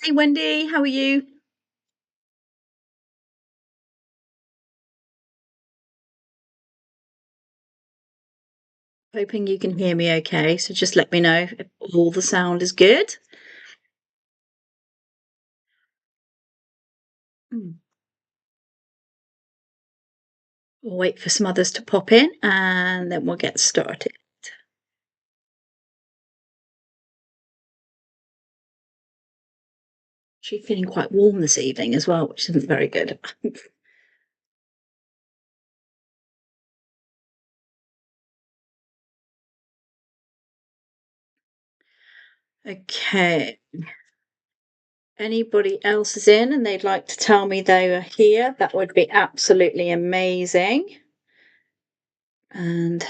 Hey Wendy, how are you? Hoping you can hear me okay, so just let me know if all the sound is good. Mm. We'll wait for some others to pop in and then we'll get started. Actually feeling quite warm this evening as well, which isn't very good. Okay. Anybody else is in and they'd like to tell me they were here, that would be absolutely amazing. And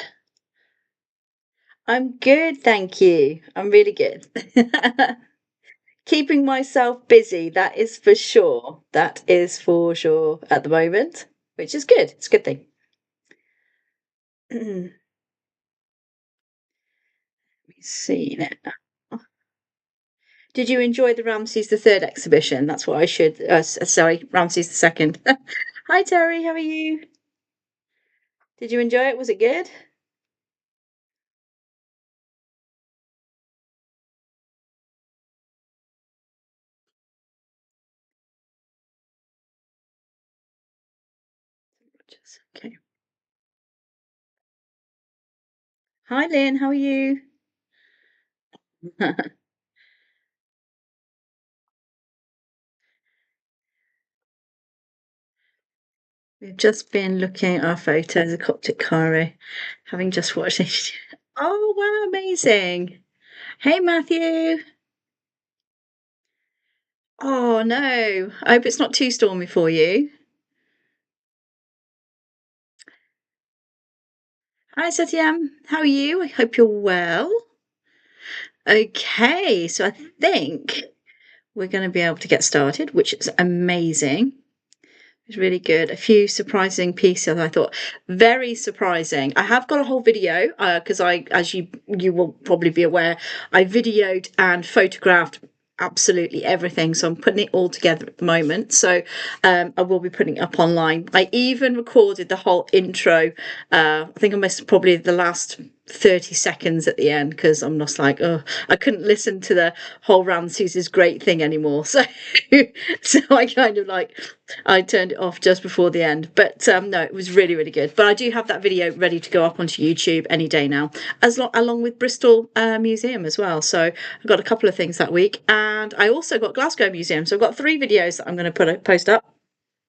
I'm good, thank you. I'm really good. Keeping myself busy, that is for sure. That is for sure at the moment, which is good. It's a good thing. Let me see now. Did you enjoy the Ramses III exhibition? That's what I should. Sorry, Ramses II. Hi, Terry. How are you? Did you enjoy it? Was it good? Okay. Hi, Lynn. How are you? We've just been looking at our photos of Coptic Cairo, having just watched it. Oh, wow, amazing. Hey, Matthew. Oh, no. I hope it's not too stormy for you. Hi, Satyam. How are you? I hope you're well. Okay, so I think we're going to be able to get started, which is amazing. It's really good. A few surprising pieces, I thought. Very surprising. I have got a whole video because as you will probably be aware, I videoed and photographed absolutely everything. So I'm putting it all together at the moment. So I will be putting it up online. I even recorded the whole intro. I think I missed probably the last 30 seconds at the end because I'm just like, oh, I couldn't listen to the whole Ramses' great thing anymore. So, so I kind of like, I turned it off just before the end. But no, it was really, really good. But I do have that video ready to go up onto YouTube any day now, along with Bristol Museum as well. So I've got a couple of things that week. And I also got Glasgow Museum. So I've got 3 videos that I'm going to post up.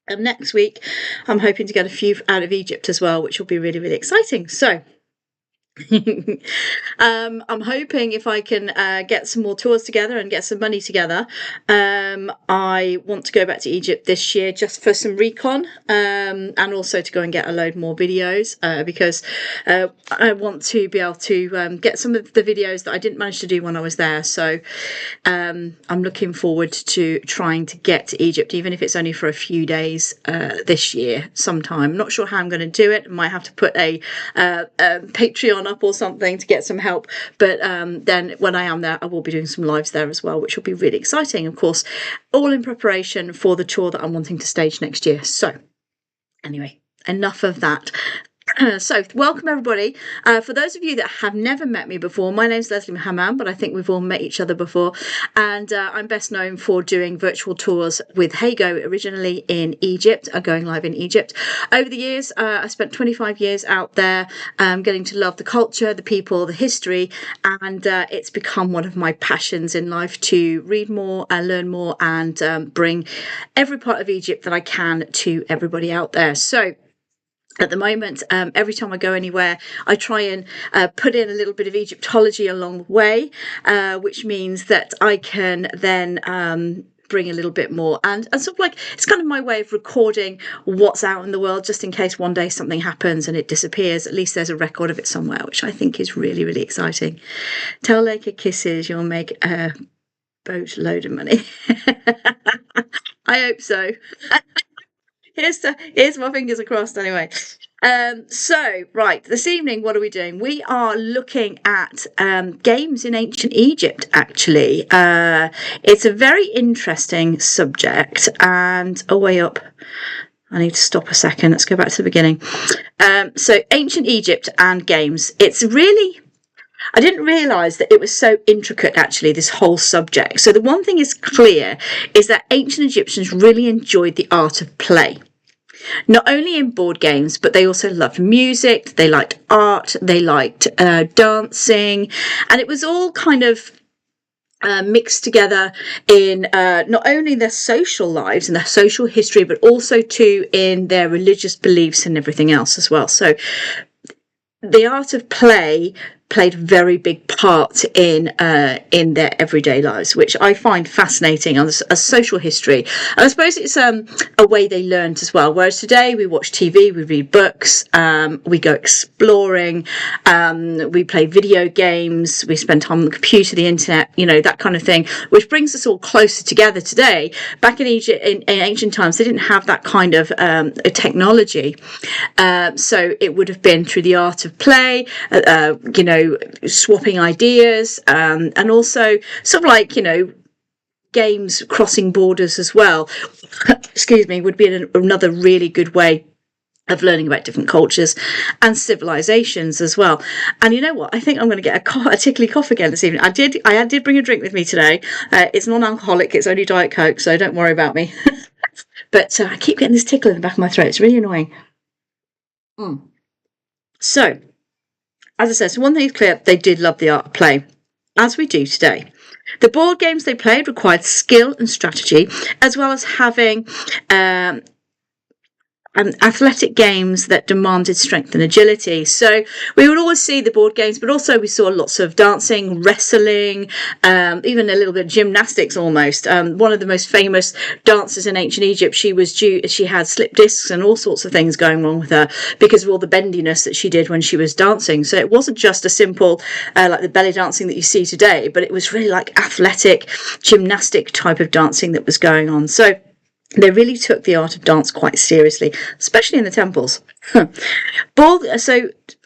And next week, I'm hoping to get a few out of Egypt as well, which will be really, really exciting. So I'm hoping if I can get some more tours together and get some money together. I want to go back to Egypt this year just for some recon and also to go and get a load more videos because I want to be able to get some of the videos that I didn't manage to do when I was there. So I'm looking forward to trying to get to Egypt, even if it's only for a few days this year sometime. I'm not sure how I'm going to do it. I might have to put a Patreon up or something to get some help. But then when I am there, I will be doing some lives there as well, which will be really exciting. Of course, all in preparation for the tour that I'm wanting to stage next year. So anyway, enough of that. So, welcome everybody. For those of you that have never met me before, my name's Leslie Hammam, but I think we've all met each other before. And I'm best known for doing virtual tours with Hago, originally in Egypt, going live in Egypt. Over the years, I spent 25 years out there getting to love the culture, the people, the history, and it's become one of my passions in life to read more, learn more, and bring every part of Egypt that I can to everybody out there. So, at the moment, every time I go anywhere, I try and put in a little bit of Egyptology along the way, which means that I can then bring a little bit more and sort of like it's kind of my way of recording what's out in the world just in case one day something happens and it disappears. At least there's a record of it somewhere, which I think is really, really exciting. Tell Laker kisses, you'll make a boatload of money. I hope so. Here's my fingers crossed anyway. Right, this evening, what are we doing? We are looking at games in ancient Egypt, actually. It's a very interesting subject, and way up. I need to stop a second. Let's go back to the beginning. So, ancient Egypt and games. It's really. I didn't realise that it was so intricate, actually, this whole subject. So, the one thing is clear is that ancient Egyptians really enjoyed the art of play. Not only in board games, but they also loved music, they liked art, they liked dancing, and it was all kind of mixed together in not only their social lives and their social history, but also too in their religious beliefs and everything else as well. So the art of play played a very big part in their everyday lives, which I find fascinating as social history. And I suppose it's a way they learned as well. Whereas today we watch TV, we read books, we go exploring, we play video games, we spend time on the computer, the internet, that kind of thing, which brings us all closer together today. Back in Egypt, in ancient times, they didn't have that kind of technology. So it would have been through the art of play, swapping ideas, and also sort of like, games crossing borders as well. Excuse me, would be another really good way of learning about different cultures and civilizations as well. And you know what? I think I'm going to get a tickly cough again this evening. I did bring a drink with me today. It's non-alcoholic. It's only Diet Coke, so don't worry about me. But I keep getting this tickle in the back of my throat. It's really annoying. So, as I said, so one thing is clear, they did love the art of play, as we do today. The board games they played required skill and strategy, as well as having athletic games that demanded strength and agility. So we would always see the board games, but also we saw lots of dancing, wrestling, even a little bit of gymnastics almost. One of the most famous dancers in ancient Egypt, she had slip discs and all sorts of things going wrong with her because of all the bendiness that she did when she was dancing. So it wasn't just a simple like the belly dancing that you see today, but it was really like athletic, gymnastic type of dancing that was going on. So they really took the art of dance quite seriously, especially in the temples.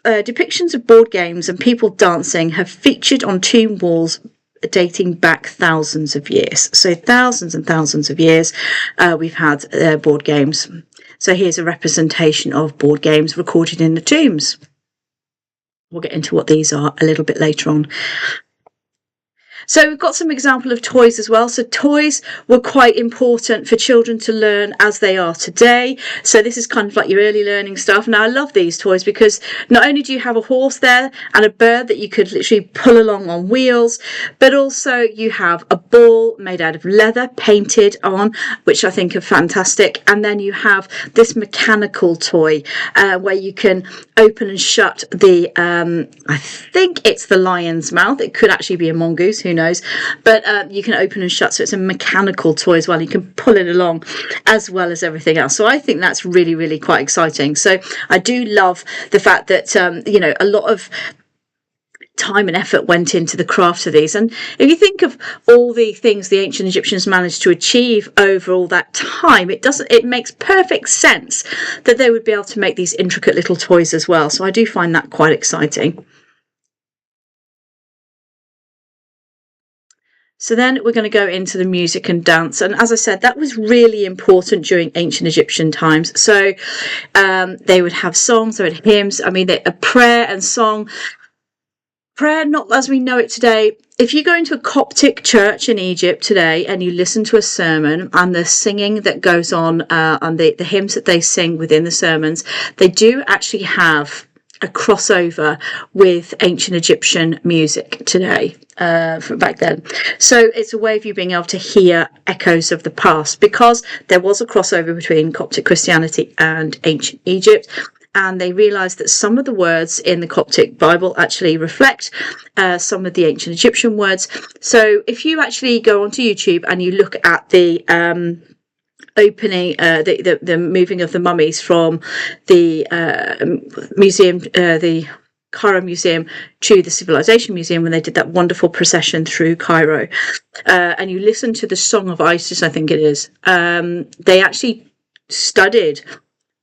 Depictions of board games and people dancing have featured on tomb walls dating back thousands of years. So thousands and thousands of years we've had board games. So here's a representation of board games recorded in the tombs. We'll get into what these are a little bit later on. So we've got some example of toys as well. So toys were quite important for children to learn as they are today. So this is kind of like your early learning stuff. Now I love these toys because not only do you have a horse there and a bird that you could literally pull along on wheels, but also you have a ball made out of leather painted on, which I think are fantastic. And then you have this mechanical toy where you can open and shut the, I think it's the lion's mouth. It could actually be a mongoose, who knows, but you can open and shut, so it's a mechanical toy as well. You can pull it along as well as everything else. So I think that's really, really quite exciting. So I do love the fact that a lot of time and effort went into the craft of these. And if you think of all the things the ancient Egyptians managed to achieve over all that time, it makes perfect sense that they would be able to make these intricate little toys as well. So I do find that quite exciting. So then we're going to go into the music and dance. And as I said, that was really important during ancient Egyptian times. So they would have songs, they would have hymns. I mean, a prayer and song. Prayer, not as we know it today. If you go into a Coptic church in Egypt today and you listen to a sermon and the singing that goes on and the hymns that they sing within the sermons, they do actually have a crossover with ancient Egyptian music today from back then. So it's a way of you being able to hear echoes of the past, because there was a crossover between Coptic Christianity and ancient Egypt. And they realised that some of the words in the Coptic Bible actually reflect some of the ancient Egyptian words. So if you actually go onto YouTube and you look at the opening, the moving of the mummies from the museum, the Cairo Museum to the Civilization Museum, when they did that wonderful procession through Cairo, and you listen to the Song of Isis, I think it is, they actually studied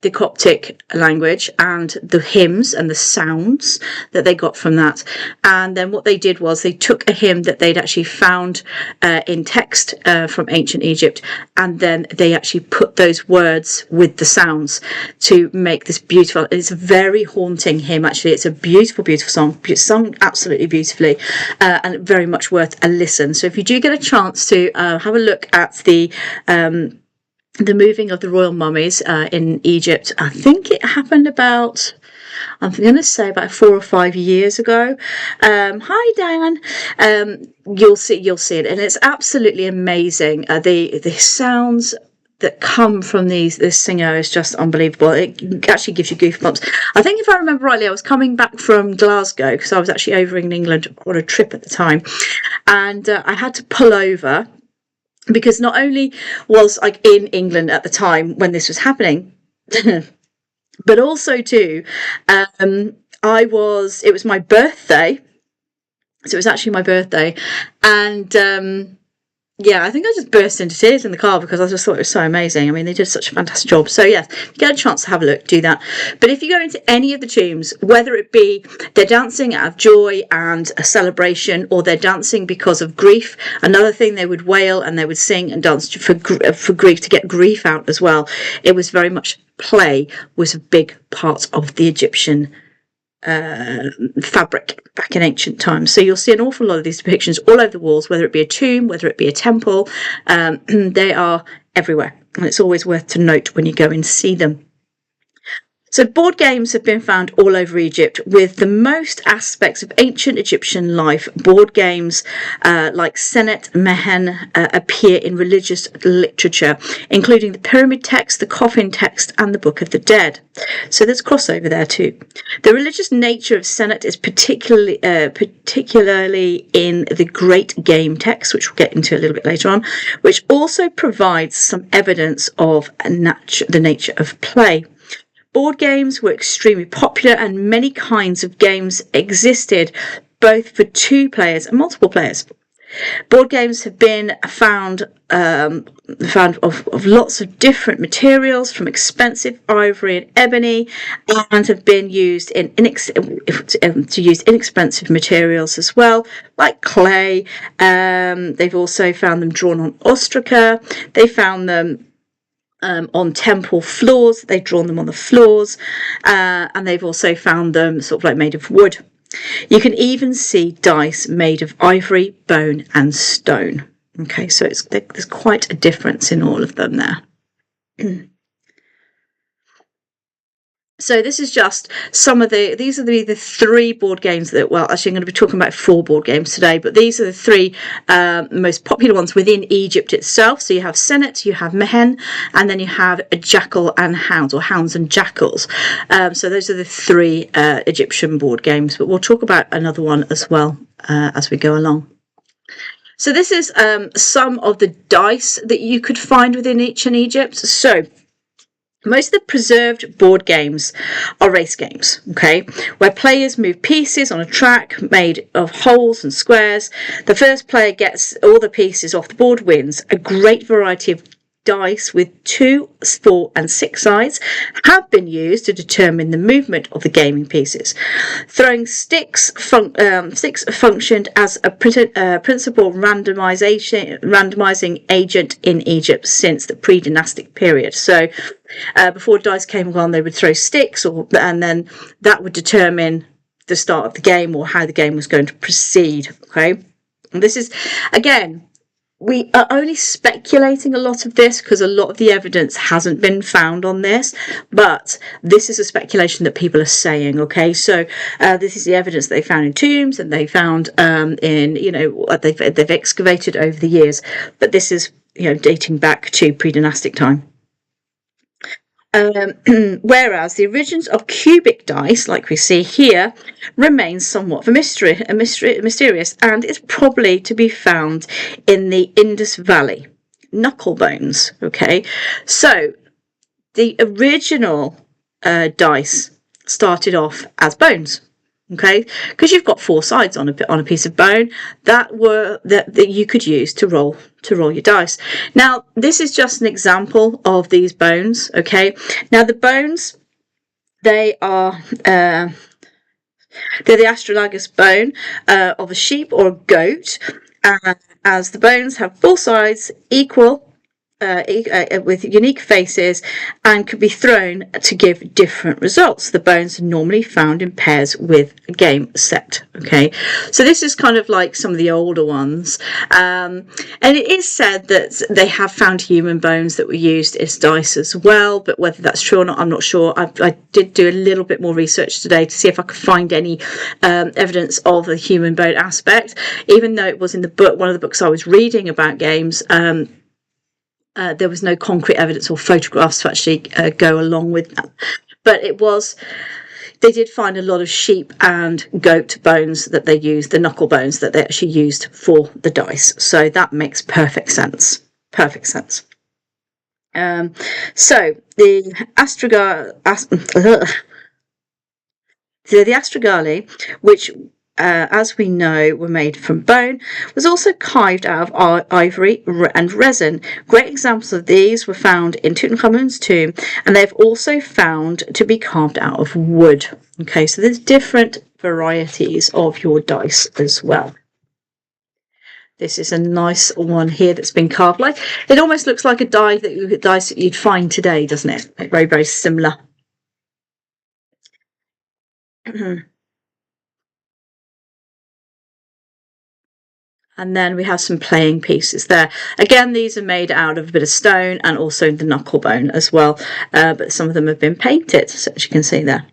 the Coptic language and the hymns and the sounds that they got from that. And then what they did was they took a hymn that they'd actually found in text from ancient Egypt, and then they actually put those words with the sounds to make this beautiful. It's a very haunting hymn, actually. It's a beautiful, beautiful song. It's sung absolutely beautifully, and very much worth a listen. So if you do get a chance to have a look at the moving of the royal mummies in Egypt, I think it happened about, I'm going to say about 4 or 5 years ago. Hi, Diane. You'll see it, and it's absolutely amazing. The sounds that come from this singer is just unbelievable. It actually gives you goosebumps. I think if I remember rightly, I was coming back from Glasgow because I was actually over in England on a trip at the time, and I had to pull over, because not only was I in England at the time when this was happening, but also too, it was my birthday. So it was actually my birthday. And yeah, I think I just burst into tears in the car because I just thought it was so amazing. I mean, they did such a fantastic job. So yeah, if you get a chance to have a look, do that. But if you go into any of the tombs, whether it be they're dancing out of joy and a celebration, or they're dancing because of grief, another thing, they would wail and they would sing and dance for grief, to get grief out as well. It was very much, play was a big part of the Egyptian fabric back in ancient times. So you'll see an awful lot of these depictions all over the walls, whether it be a tomb, whether it be a temple. They are everywhere, and it's always worth to note when you go and see them. So board games have been found all over Egypt, with the most aspects of ancient Egyptian life. Board games like Senet, Mehen appear in religious literature, including the Pyramid Text, the Coffin Text, and the Book of the Dead. So there's crossover there too. The religious nature of Senet is particularly in the Great Game Text, which we'll get into a little bit later on, which also provides some evidence of the nature of play. Board games were extremely popular, and many kinds of games existed, both for 2 players and multiple players. Board games have been found of lots of different materials, from expensive ivory and ebony, and have been used to use inexpensive materials as well, like clay. They've also found them drawn on ostraca. They found them on temple floors. They've drawn them on the floors, and they've also found them sort of like made of wood. You can even see dice made of ivory, bone, and stone. Okay, so there's quite a difference in all of them there. So this is just some of these are the 3 board games that, well, actually I'm going to be talking about 4 board games today, but these are the 3 most popular ones within Egypt itself. So you have Senet, you have Mehen, and then you have a Jackal and Hounds, or Hounds and Jackals. So those are the 3 Egyptian board games, but we'll talk about another one as well as we go along. So this is some of the dice that you could find within ancient Egypt. So most of the preserved board games are race games, okay, where players move pieces on a track made of holes and squares. The first player gets all the pieces off the board wins. A great variety of dice with 2, 4, and 6 sides have been used to determine the movement of the gaming pieces. Throwing sticks functioned as a principal randomizing agent in Egypt since the pre-dynastic period. So before dice came along, they would throw sticks, and then that would determine the start of the game, or how the game was going to proceed. Okay, and this is, again, we are only speculating a lot of this because a lot of the evidence hasn't been found on this, but this is a speculation that people are saying. Okay, so this is the evidence they found in tombs, and they found in, they've excavated over the years, but this is, dating back to pre-dynastic time. Whereas the origins of cubic dice, like we see here, remains somewhat mysterious, and is probably to be found in the Indus Valley. Knuckle bones, okay? So the original dice started off as bones, Okay, because you've got 4 sides on a piece of bone that you could use to roll your dice. Now, this is just an example of these bones. Okay, now the bones, they're the astragalus bone of a sheep or a goat, as the bones have 4 sides equal. With unique faces, and could be thrown to give different results. The bones are normally found in pairs with a game set. Okay, so this is kind of like some of the older ones, and it is said that they have found human bones that were used as dice as well, but whether that's true or not, I'm not sure. I did do a little bit more research today to see if I could find any evidence of the human bone aspect, even though it was in the book, one of the books I was reading about games. There was no concrete evidence or photographs to actually go along with that. But they did find a lot of sheep and goat bones that they used, the knuckle bones that they actually used for the dice. So that makes perfect sense. Perfect sense. So the astragale, which as we know, were made from bone, was also carved out of ivory and resin. Great examples of these were found in Tutankhamun's tomb, and they've also found to be carved out of wood. Okay, so there's different varieties of your dice as well. This is a nice one here that's been carved. Like, it almost looks like a dice that you'd find today, doesn't it? Very, very similar. And then we have some playing pieces there. Again, these are made out of a bit of stone and also the knuckle bone as well. But some of them have been painted, so as you can see there.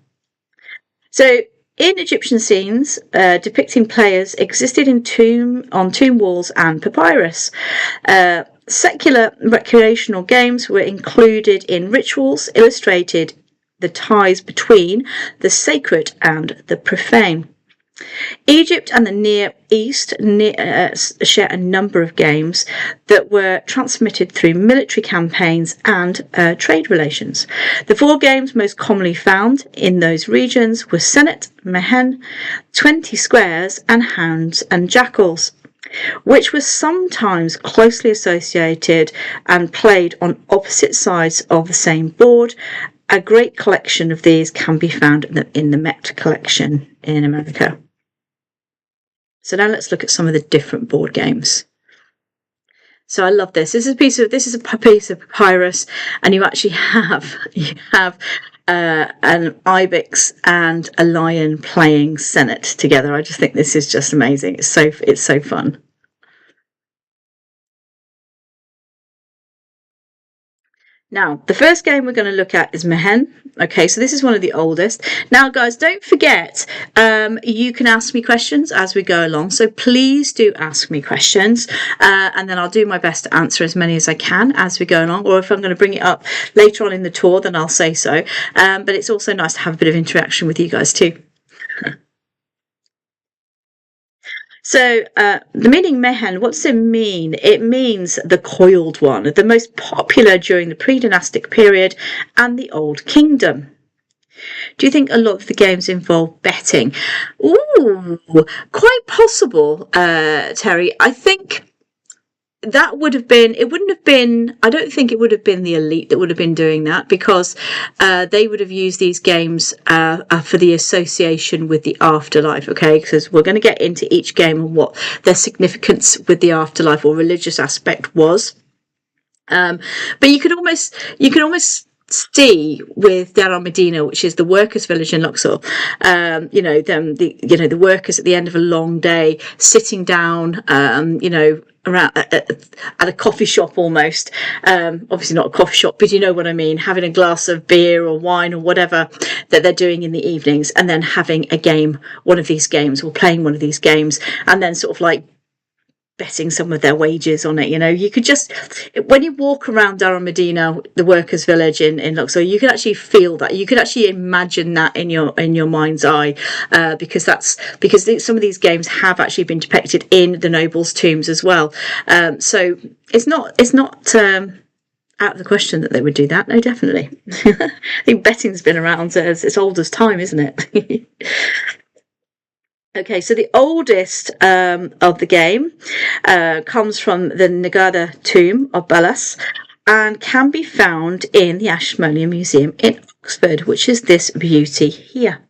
So in Egyptian scenes, depicting players existed on tomb walls and papyrus. Secular recreational games were included in rituals, illustrated the ties between the sacred and the profane. Egypt and the Near East share a number of games that were transmitted through military campaigns and trade relations. The 4 games most commonly found in those regions were Senet, Mehen, 20 Squares, and Hounds and Jackals, which were sometimes closely associated and played on opposite sides of the same board. A great collection of these can be found in the Met collection in America. So now let's look at some of the different board games. So I love this. This is a piece of papyrus, and you actually have an ibex and a lion playing Senet together. I just think this is just amazing. It's so fun. Now, the first game we're going to look at is Mehen. Okay, so this is one of the oldest. Now, guys, don't forget, you can ask me questions as we go along. So please do ask me questions, and then I'll do my best to answer as many as I can as we go along. Or if I'm going to bring it up later on in the tour, then I'll say so. But it's also nice to have a bit of interaction with you guys too. So the meaning Mehen, what does it mean? It means the coiled one, the most popular during the pre-dynastic period and the Old Kingdom. Do you think a lot of the games involve betting? Ooh, quite possible, Terry. I think that would have been, it wouldn't have been, I don't think it would have been the elite that would have been doing that, because they would have used these games for the association with the afterlife, okay? Because we're going to get into each game and what their significance with the afterlife or religious aspect was. But you could almost see with Dar al-Medina, which is the workers' village in Luxor, the workers at the end of a long day sitting down, around at a coffee shop almost, obviously not a coffee shop, but you know what I mean, having a glass of beer or wine or whatever that they're doing in the evenings, and then having a game, one of these games, or playing one of these games, and then sort of like betting some of their wages on it. You could just, when you walk around Dar al-Medina, the workers' village in Luxor, you could actually feel that. You could actually imagine that in your mind's eye, because some of these games have actually been depicted in the nobles' tombs as well. So it's not out of the question that they would do that. No, definitely. I think betting's been around as old as time, isn't it? Okay, so the oldest of the game comes from the Nagada tomb of Belus and can be found in the Ashmolean Museum in Oxford, which is this beauty here.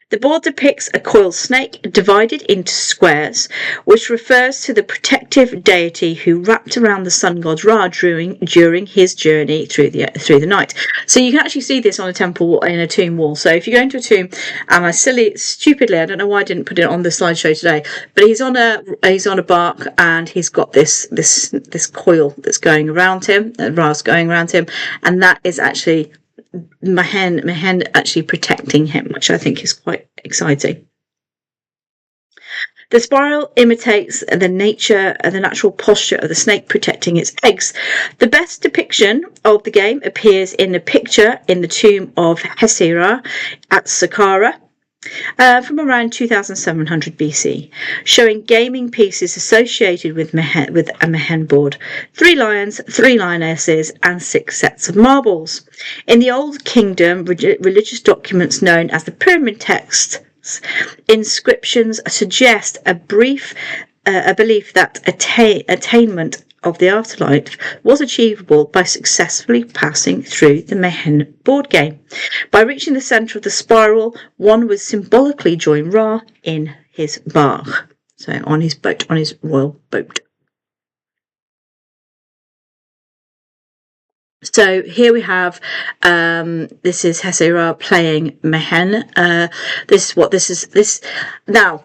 The board depicts a coiled snake divided into squares, which refers to the protective deity who wrapped around the sun god Ra during his journey through the night. So you can actually see this on a temple in a tomb wall. So if you go into a tomb, and stupidly, I don't know why I didn't put it on the slideshow today, but he's on a bark and he's got this coil that's going around him, Ra's going around him, and that is actually Mehen actually protecting him, which I think is quite exciting. The spiral imitates the natural posture of the snake protecting its eggs. The best depiction of the game appears in a picture in the tomb of Hesera at Saqqara, from around 2700 BC, showing gaming pieces associated with a Mehen board, 3 lions, 3 lionesses, and 6 sets of marbles. In the Old Kingdom, religious documents known as the Pyramid Texts, inscriptions suggest a belief that attainment of the afterlife was achievable by successfully passing through the Mehen board game. By reaching the centre of the spiral, one would symbolically join Ra in his bark, so on his boat, on his royal boat. So here we have, this is Hesera playing Mehen. Now,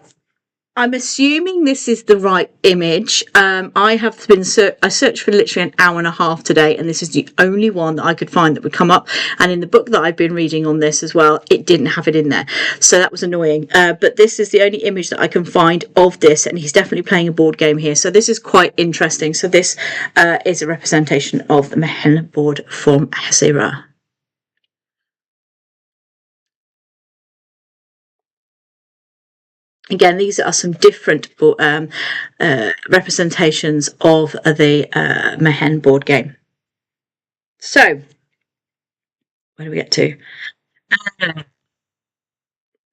I'm assuming this is the right image. I searched for literally an hour and a half today, and this is the only one that I could find that would come up. And in the book that I've been reading on this as well, it didn't have it in there. So that was annoying. But this is the only image that I can find of this, and he's definitely playing a board game here. So this is quite interesting. So this is a representation of the Mehen board from Hesera. Again, these are some different representations of the Mehen board game. So, where do we get to?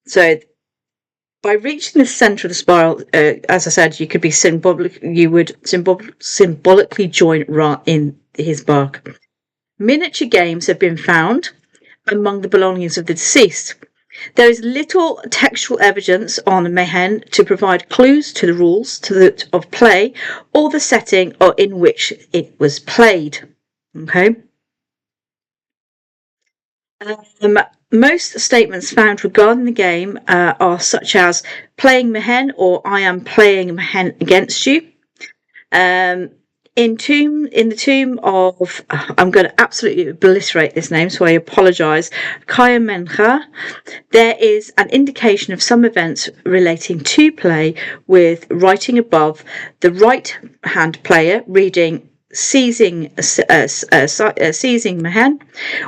So, by reaching the centre of the spiral, as I said, you would symbolically join Ra in his bark. Miniature games have been found among the belongings of the deceased. There is little textual evidence on Mehen to provide clues to the rules of play or the setting or in which it was played. Okay. Most statements found regarding the game are such as playing Mehen or I am playing Mehen against you. In the tomb of, I'm going to absolutely obliterate this name, so I apologise, Khayamenkha, there is an indication of some events relating to play, with writing above the right hand player reading seizing Mehen,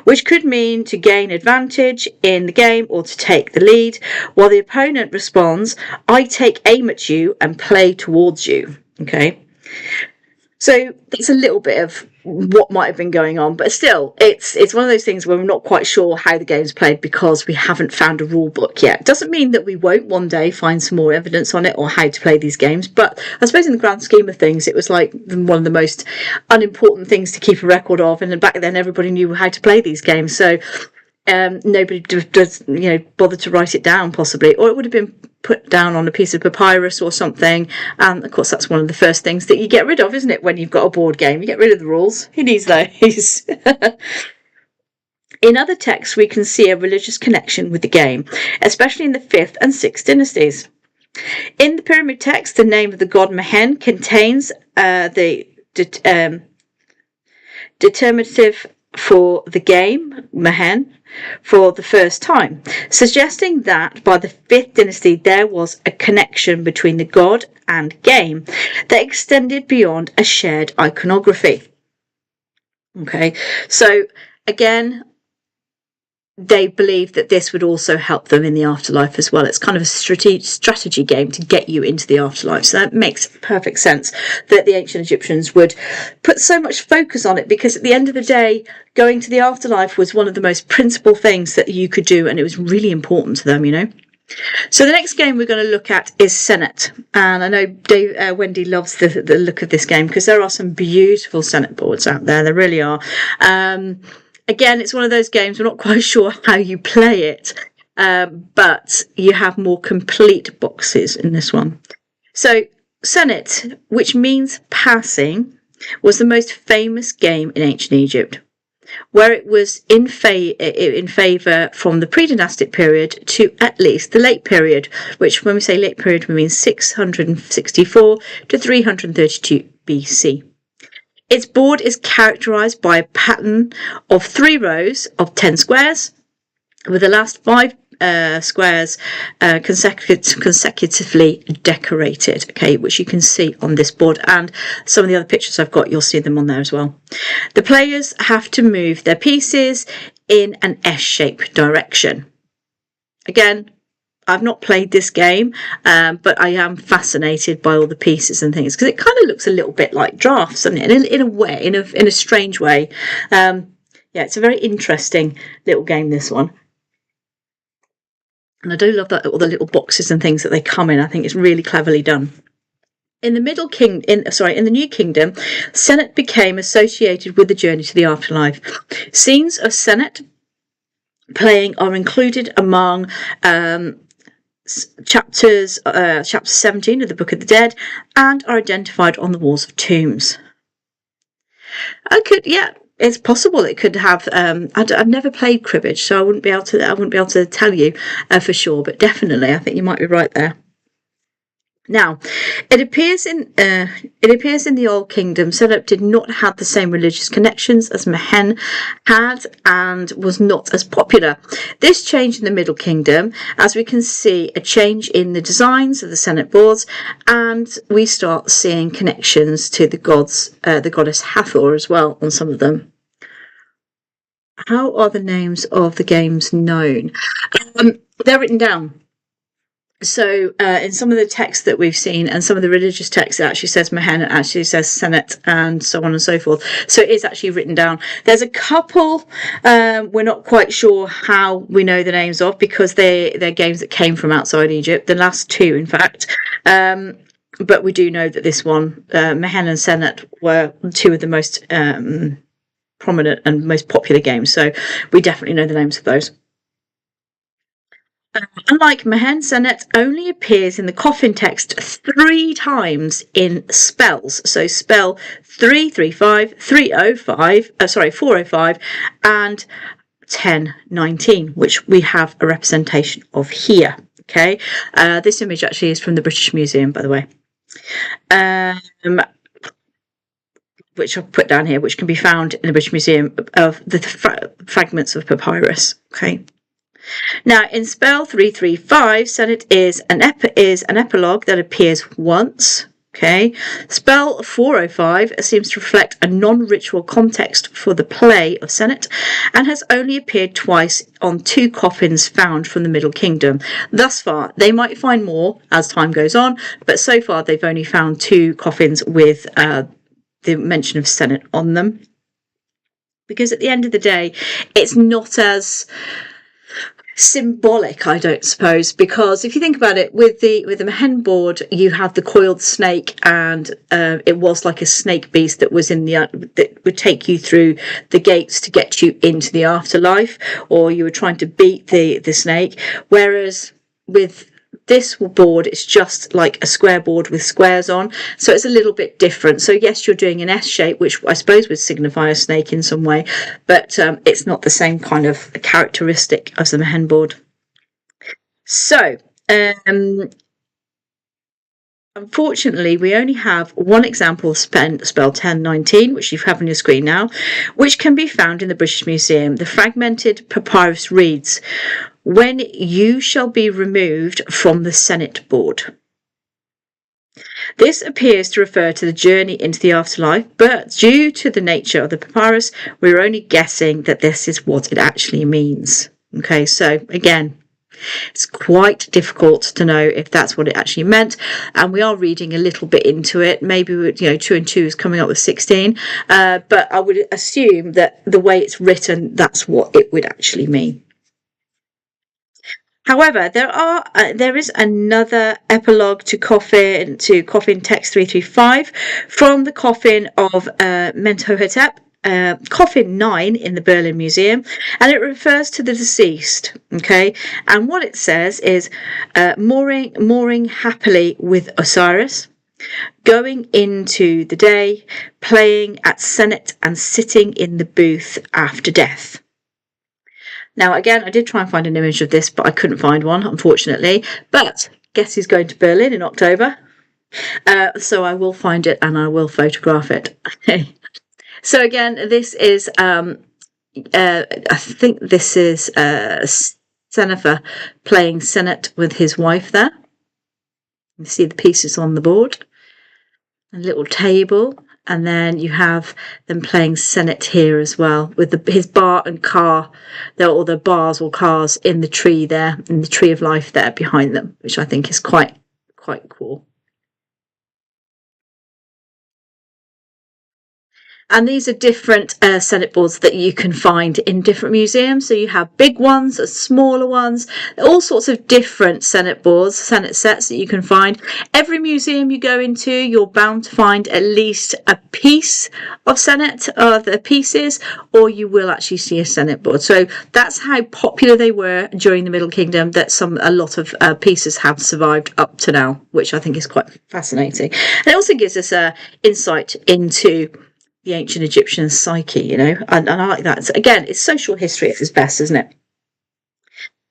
which could mean to gain advantage in the game or to take the lead, while the opponent responds, I take aim at you and play towards you. Okay. So that's a little bit of what might have been going on, but still, it's one of those things where we're not quite sure how the game's played because we haven't found a rule book yet. Doesn't mean that we won't one day find some more evidence on it or how to play these games, but I suppose in the grand scheme of things, it was like one of the most unimportant things to keep a record of, and back then everybody knew how to play these games, so nobody does bother to write it down possibly, or it would have been put down on a piece of papyrus or something. And of course, that's one of the first things that you get rid of, isn't it? When you've got a board game, you get rid of the rules. Who needs those? In other texts, we can see a religious connection with the game, especially in the 5th and 6th dynasties. In the Pyramid text, the name of the god Mehen contains the determinative for the game, Mehen, for the first time, suggesting that by the 5th dynasty there was a connection between the god and game that extended beyond a shared iconography. Okay, so again, they believe that this would also help them in the afterlife as well. It's kind of a strategy game to get you into the afterlife. So that makes perfect sense that the ancient Egyptians would put so much focus on it, because at the end of the day, going to the afterlife was one of the most principal things that you could do, and it was really important to them, So the next game we're going to look at is Senet, and I know Wendy loves the look of this game because there are some beautiful Senet boards out there. There really are. Again, it's one of those games we're not quite sure how you play it, but you have more complete boxes in this one. So Senet, which means passing, was the most famous game in ancient Egypt, where it was in favour from the pre-dynastic period to at least the late period, which when we say late period, we mean 664 to 332 BC. Its board is characterised by a pattern of 3 rows of 10 squares, with the last 5 squares consecutively decorated, okay, which you can see on this board, and some of the other pictures I've got, you'll see them on there as well. The players have to move their pieces in an S-shaped direction. Again, I've not played this game, but I am fascinated by all the pieces and things because it kind of looks a little bit like drafts, doesn't it? In a way, in a strange way. Yeah, it's a very interesting little game, this one. And I do love that all the little boxes and things that they come in. I think it's really cleverly done. In the in the New Kingdom, Senet became associated with the journey to the afterlife. Scenes of Senet playing are included among chapter 17 of the Book of the Dead and are identified on the walls of tombs. It's possible it could have. I've never played cribbage, so I wouldn't be able to tell you for sure. But definitely, I think you might be right there. Now, it appears in the Old Kingdom, Senet did not have the same religious connections as Mehen had and was not as popular. This changed in the Middle Kingdom, as we can see a change in the designs of the Senet boards, and we start seeing connections to the goddess Hathor as well on some of them. How are the names of the games known? They're written down. So in some of the texts that we've seen and some of the religious texts, it actually says Mehen, it actually says Senet, and so on and so forth. So it is actually written down. There's a couple we're not quite sure how we know the names of because they're games that came from outside Egypt. The last 2, in fact. But we do know that this one, Mehen and Senet, were 2 of the most prominent and most popular games. So we definitely know the names of those. Unlike Mehen, Senet only appears in the coffin text 3 times in spells. So spell 335, 305, 405, and 1019, which we have a representation of here. Okay, this image actually is from the British Museum, by the way, which I've put down here, which can be found in the British Museum of the fragments of papyrus. Okay. Now, in spell 335, Senet is an epilogue that appears once. Okay. Spell 405 seems to reflect a non-ritual context for the play of Senet and has only appeared twice on 2 coffins found from the Middle Kingdom. Thus far, they might find more as time goes on, but so far they've only found 2 coffins with the mention of Senet on them. Because at the end of the day, it's not as symbolic, I don't suppose, because if you think about it, with the Mehen board, you have the coiled snake, and it was like a snake beast that was that would take you through the gates to get you into the afterlife, or you were trying to beat the snake. Whereas with this board, it's just like a square board with squares on, so it's a little bit different. So yes, you're doing an S shape, which I suppose would signify a snake in some way, but it's not the same kind of characteristic as the Mehen board. So unfortunately, we only have one example of spell 1019, which you have on your screen now, which can be found in the British Museum. The fragmented papyrus reads, "When you shall be removed from the Senet board." This appears to refer to the journey into the afterlife, but due to the nature of the papyrus, we're only guessing that this is what it actually means. Okay, so again, it's quite difficult to know if that's what it actually meant, and we are reading a little bit into it. Maybe 2 and 2 is coming up with 16, but I would assume that the way it's written, that's what it would actually mean. However, there is another epilogue to Coffin Text 335 from the coffin of Mentuhotep, coffin 9 in the Berlin Museum, and it refers to the deceased. Okay, and what it says is mooring happily with Osiris, going into the day, playing at Senet, and sitting in the booth after death. Now, again, I did try and find an image of this, but I couldn't find one, unfortunately. But guess who's going to Berlin in October? So I will find it and I will photograph it. So again, this is, I think this is Senefer playing Senet with his wife there. You see the pieces on the board. A little table. And then you have them playing Senet here as well, with his bar and car, or the bars or cars in the tree there, in the tree of life there behind them, which I think is quite cool. And these are different Senet boards that you can find in different museums. So you have big ones, smaller ones, all sorts of different Senet boards, Senet sets that you can find. Every museum you go into, you're bound to find at least a piece of Senet, the pieces, or you will actually see a Senet board. So that's how popular they were during the Middle Kingdom, that a lot of pieces have survived up to now, which I think is quite fascinating. And it also gives us an insight into the ancient Egyptian psyche, and I like that. So again, it's social history at its best, isn't it?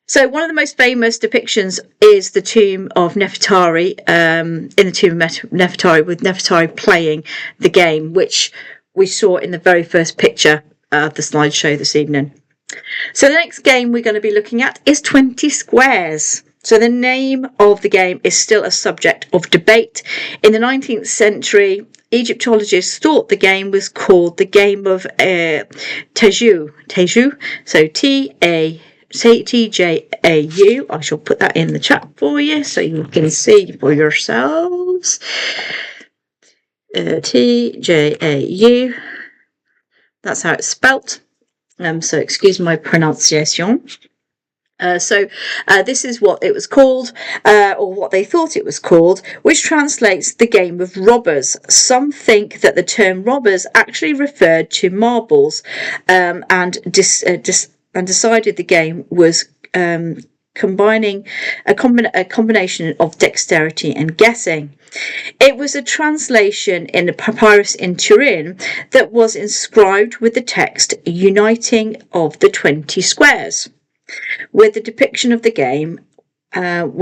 So one of the most famous depictions is the tomb of Nefertari, in the tomb of Nefertari, with Nefertari playing the game, which we saw in the very first picture of the slideshow this evening. So the next game we're going to be looking at is 20 Squares. So the name of the game is still a subject of debate. In the 19th century, Egyptologists thought the game was called the game of Tejau. So TJAU. I shall put that in the chat for you so you can see for yourselves. TJAU. That's how it's spelt. So excuse my pronunciation. This is what it was called, or what they thought it was called, which translates the game of robbers. Some think that the term robbers actually referred to marbles, and decided the game was combining a combination of dexterity and guessing. It was a translation in a papyrus in Turin that was inscribed with the text "Uniting of the 20 Squares." With the depiction of the game then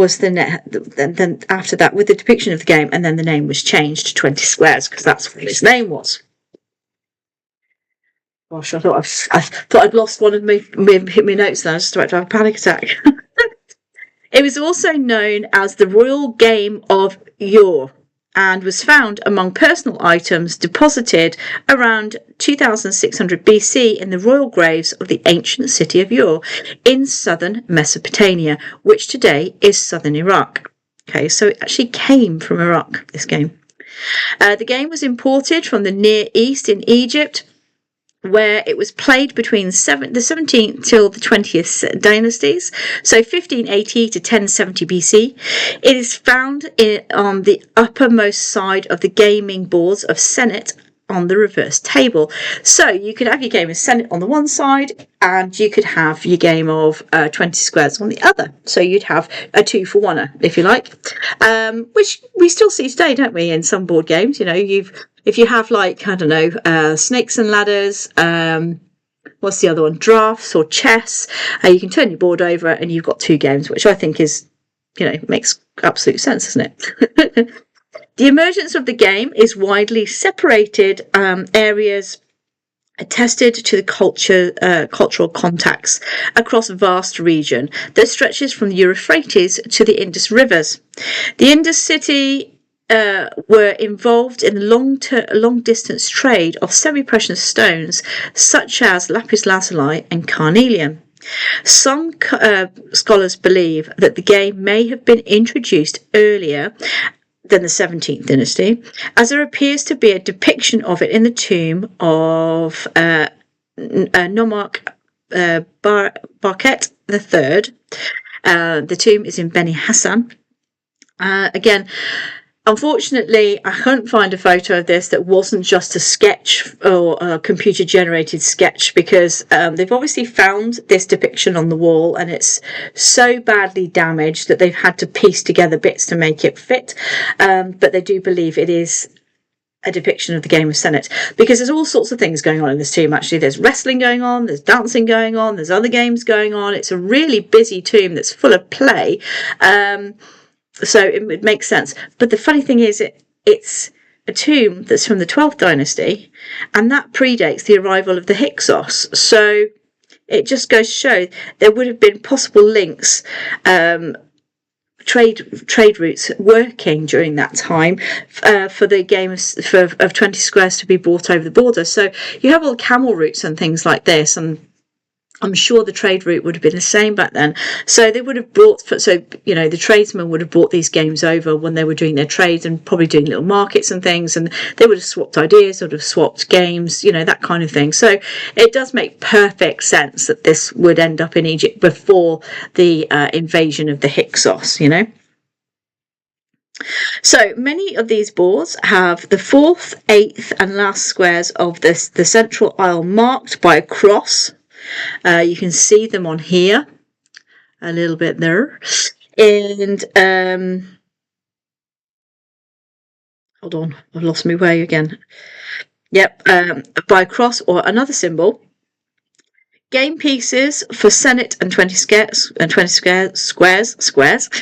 after that, with the depiction of the game, and then the name was changed to 20 Squares because that's what its name was. Gosh, I thought I'd lost one of my notes there. I was just about to have a panic attack. It was also known as the Royal Game of Ur, and was found among personal items deposited around 2600 BC in the royal graves of the ancient city of Ur in southern Mesopotamia, which today is southern Iraq. Okay, so it actually came from Iraq, this game. The game was imported from the Near East in Egypt, where it was played between the 17th till the 20th dynasties, so 1580 to 1070 BC. It is found on the uppermost side of the gaming boards of Senet on the reverse table. So you could have your game of Senet on the one side, and you could have your game of 20 Squares on the other. So you'd have a 2-for-1, if you like, which we still see today, don't we, in some board games. If you have, like, I don't know, Snakes and Ladders, what's the other one? Drafts or chess. You can turn your board over and you've got two games, which I think is, makes absolute sense, doesn't it? The emergence of the game is widely separated areas attested to the cultural contacts across a vast region that stretches from the Euphrates to the Indus rivers. The Indus city were involved in the long-distance trade of semi-precious stones such as lapis lazuli and carnelian. Some scholars believe that the game may have been introduced earlier than the 17th dynasty, as there appears to be a depiction of it in the tomb of Nomarch Barket III, The tomb is in Beni Hassan. Again, unfortunately, I couldn't find a photo of this that wasn't just a sketch or a computer-generated sketch, because they've obviously found this depiction on the wall and it's so badly damaged that they've had to piece together bits to make it fit. But they do believe it is a depiction of the game of Senet, because there's all sorts of things going on in this tomb. Actually, there's wrestling going on, there's dancing going on, there's other games going on. It's a really busy tomb that's full of play. So it makes sense. But the funny thing is, it's a tomb that's from the 12th dynasty, and that predates the arrival of the Hyksos. So it just goes to show there would have been possible links, trade routes working during that time for the game of 20 squares to be brought over the border. So you have all camel routes and things like this, and I'm sure the trade route would have been the same back then. So they would have the tradesmen would have brought these games over when they were doing their trades and probably doing little markets and things, and they would have swapped ideas, would have swapped games, that kind of thing. So it does make perfect sense that this would end up in Egypt before the invasion of the Hyksos, So many of these boards have the 4th, 8th and last squares of the central aisle marked by a cross. You can see them on here a little bit there, and hold on, I've lost my way again. Yep, by a cross or another symbol. Game pieces for Senet and 20 squares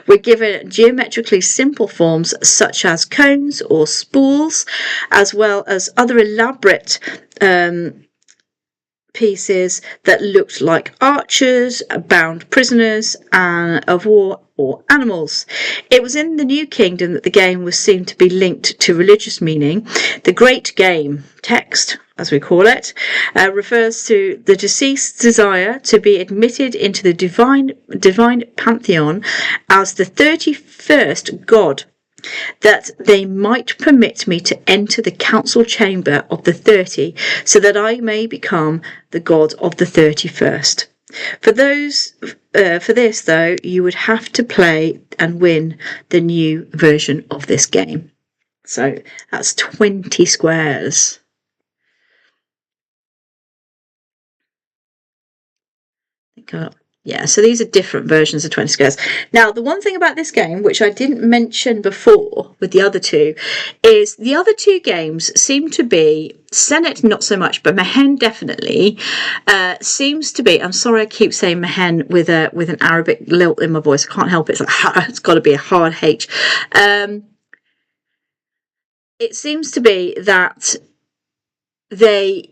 were given geometrically simple forms such as cones or spools, as well as other elaborate pieces that looked like archers, bound prisoners of war, or animals. It was in the New Kingdom that the game was seen to be linked to religious meaning. The Great Game text, as we call it, refers to the deceased's desire to be admitted into the divine pantheon as the 31st god, that they might permit me to enter the council chamber of the 30, so that I may become the god of the 31st. For this, though, you would have to play and win the new version of this game. So that's 20 squares. Yeah, so these are different versions of 20 squares. Now, the one thing about this game, which I didn't mention before with the other two, is the other two games seem to be, Senet not so much, but Mehen definitely, seems to be, I'm sorry I keep saying Mehen with an Arabic lilt in my voice, I can't help it, it's got to be a hard H. It seems to be that the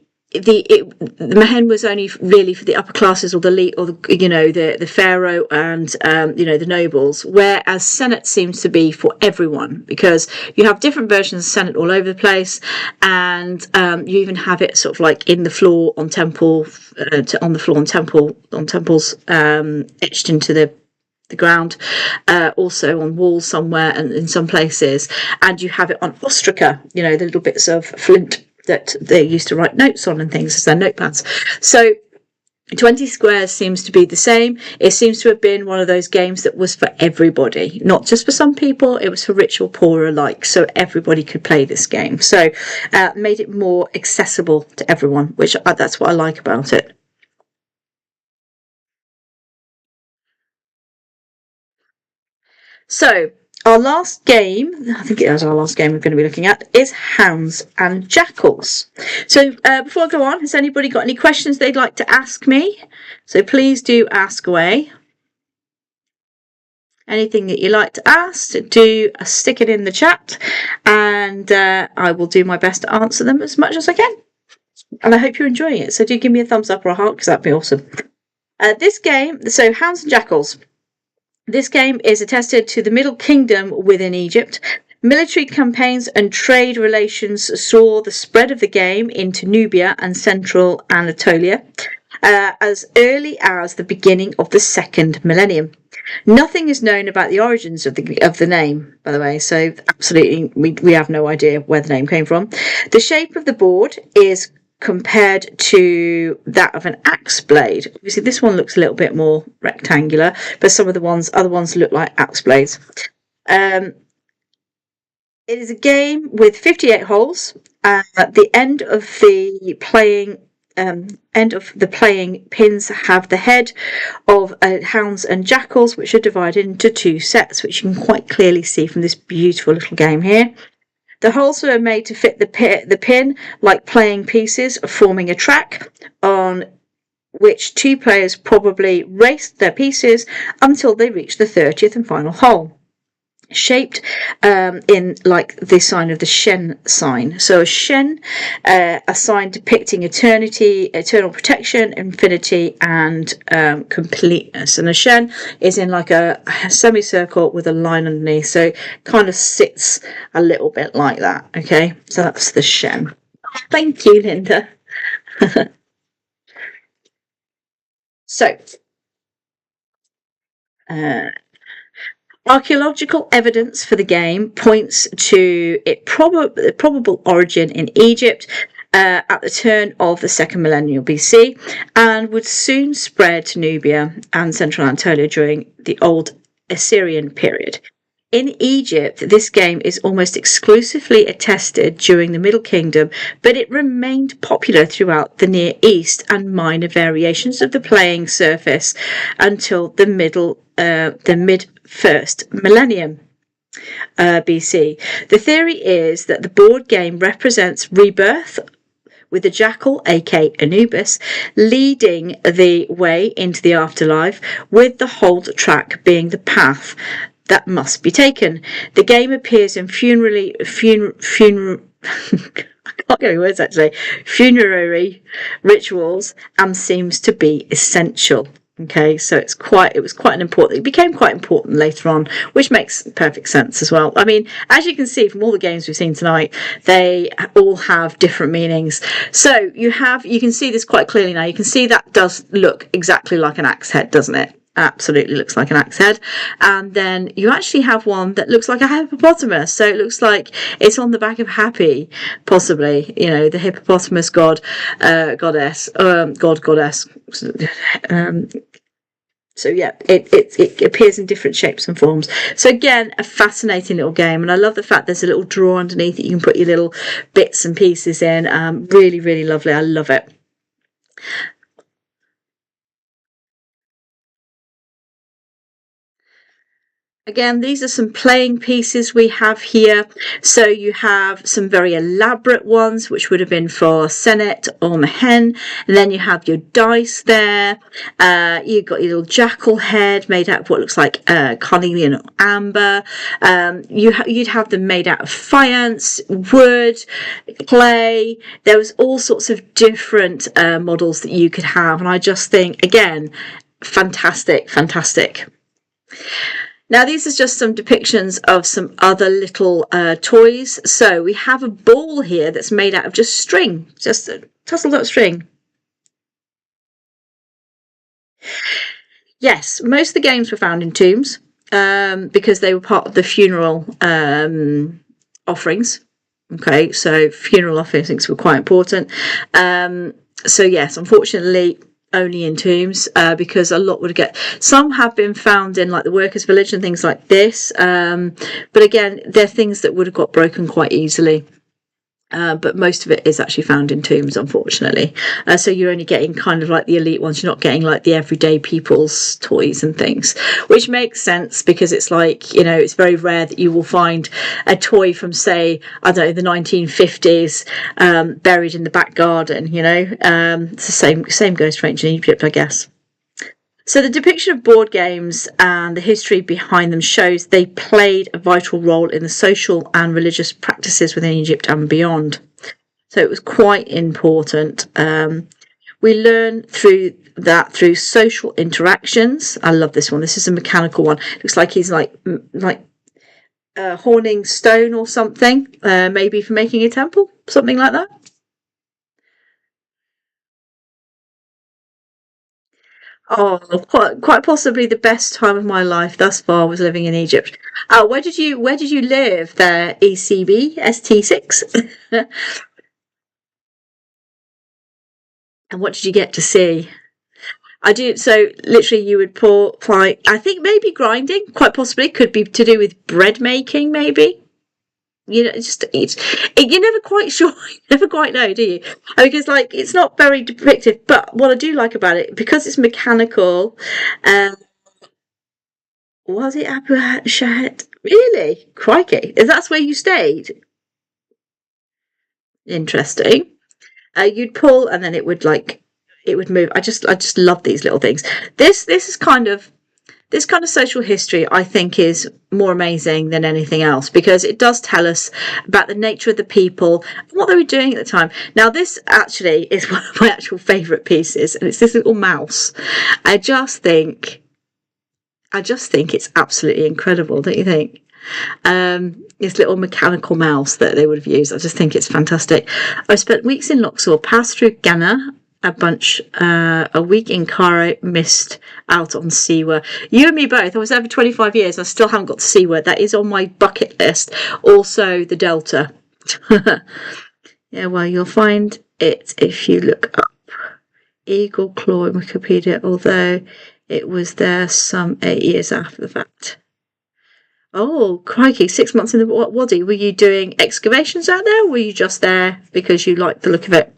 Mehen was only really for the upper classes or the elite, or the pharaoh and the nobles, whereas Senet seems to be for everyone, because you have different versions of Senet all over the place, and you even have it sort of like in the floor on temples etched into the ground, also on walls somewhere and in some places, and you have it on ostraca, the little bits of flint that they used to write notes on and things as their notepads. So 20 squares seems to be the same. It seems to have been one of those games that was for everybody, not just for some people. It was for rich or poor alike, so everybody could play this game. So made it more accessible to everyone, which that's what I like about it. So our last game, I think it is our last game we're going to be looking at, is Hounds and Jackals. So before I go on, has anybody got any questions they'd like to ask me? So please do ask away. Anything that you like to ask, do stick it in the chat, and I will do my best to answer them as much as I can. And I hope you're enjoying it. So do give me a thumbs up or a heart, because that'd be awesome. This game, so Hounds and Jackals. This game is attested to the Middle Kingdom within Egypt. Military campaigns and trade relations saw the spread of the game into Nubia and central Anatolia as early as the beginning of the 2nd millennium. Nothing is known about the origins of the name, by the way, so absolutely we have no idea where the name came from. The shape of the board is compared to that of an axe blade. Obviously this one looks a little bit more rectangular, but some of the other ones look like axe blades. It is a game with 58 holes. At the end of the playing pins have the head of hounds and jackals, which are divided into 2 sets, which you can quite clearly see from this beautiful little game here. The holes were made to fit the pin like playing pieces, forming a track on which 2 players probably raced their pieces until they reached the 30th and final hole, shaped in like the sign of the Shen sign. So a Shen, a sign depicting eternity, eternal protection, infinity, and completeness. And a Shen is in like a semicircle with a line underneath, so it kind of sits a little bit like that. Okay, so that's the Shen. Thank you, Linda. So archaeological evidence for the game points to its probable origin in Egypt at the turn of the 2nd millennium BC, and would soon spread to Nubia and central Anatolia during the Old Assyrian period. In Egypt, this game is almost exclusively attested during the Middle Kingdom, but it remained popular throughout the Near East and minor variations of the playing surface until the mid-1st millennium BC. The theory is that the board game represents rebirth, with the jackal, aka Anubis, leading the way into the afterlife, with the hold track being the path that must be taken. The game appears in funerary rituals and seems to be essential. Okay, so it became quite important later on, which makes perfect sense as well. I mean, as you can see from all the games we've seen tonight, they all have different meanings. So you can see this quite clearly now. You can see that does look exactly like an axe head, doesn't it? Absolutely looks like an axe head. And then you actually have one that looks like a hippopotamus, so it looks like it's on the back of Happy, possibly, you know, the hippopotamus goddess. So yeah, it appears in different shapes and forms. So again, a fascinating little game, and I love the fact there's a little drawer underneath that you can put your little bits and pieces in. Really, really lovely. I love it. Again, these are some playing pieces we have here. So you have some very elaborate ones, which would have been for Senet or Mehen. And then you have your dice there. You've got your little jackal head made out of what looks like carnelian or amber. You'd have them made out of faience, wood, clay. There was all sorts of different models that you could have. And I just think, again, fantastic, fantastic. Now, these are just some depictions of some other little toys. So we have a ball here that's made out of just string, just a tousled up string. Yes, most of the games were found in tombs because they were part of the funeral offerings. Okay, so funeral offerings were quite important. So yes, unfortunately, only in tombs because a lot would get. Some have been found in like the workers' village and things like this, but again, they're things that would have got broken quite easily. But most of it is actually found in tombs, unfortunately. So you're only getting kind of like the elite ones. You're not getting like the everyday people's toys and things, which makes sense because it's like, you know, it's very rare that you will find a toy from, say, I don't know, the 1950s buried in the back garden, you know. It's the same goes for ancient Egypt, I guess. So the depiction of board games and the history behind them shows they played a vital role in the social and religious practices within Egypt and beyond. So it was quite important. We learn through social interactions. I love this one. This is a mechanical one. Looks like he's like horning stone or something, maybe for making a temple, something like that. Oh, quite possibly the best time of my life thus far was living in Egypt. Where did you live there? ECB ST6. And what did you get to see? I do. So literally, you would pour, like, I think maybe grinding, quite possibly, could be to do with bread making, maybe. You know, you're never quite sure. You never quite know, do you? Because like it's not very depictive. But what I do like about it, because it's mechanical, um, was it Abu Shahid? Really? Crikey. Is that's where you stayed? Interesting. You'd pull and then it would move. I just love these little things. This is kind of this kind of social history, I think, is more amazing than anything else because it does tell us about the nature of the people and what they were doing at the time. Now, this actually is one of my actual favourite pieces, and it's this little mouse. I just think, I just think it's absolutely incredible, don't you think? This little mechanical mouse that they would have used. I just think it's fantastic. I spent weeks in Luxor, passed through Ghana, a week in Cairo, missed out on Siwa. You and me both. I was there for 25 years. I still haven't got to Siwa. That is on my bucket list. Also, the Delta. Yeah, well, you'll find it if you look up Eagle Claw in Wikipedia, although it was there some 8 years after the fact. Oh, crikey, 6 months in the Wadi. Were you doing excavations out there, or were you just there because you liked the look of it?